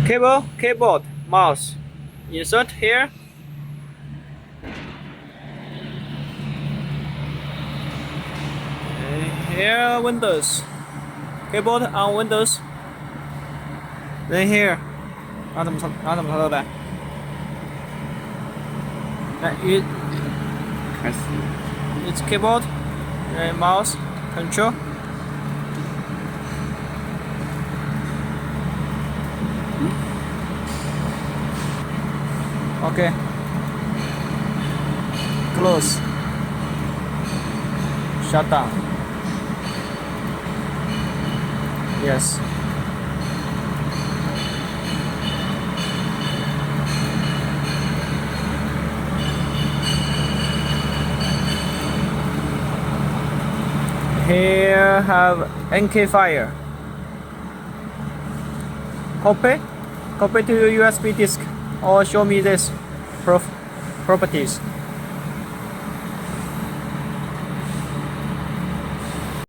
Cable, keyboard, mouse. Insert here. Here Windows. Keyboard on Windows. Then here. 怎么操作的？来开始。It's keyboard, then mouse, control. Okay. Close. Shut down. Yes. Here have NK file. Copy to your USB disk or show me this properties.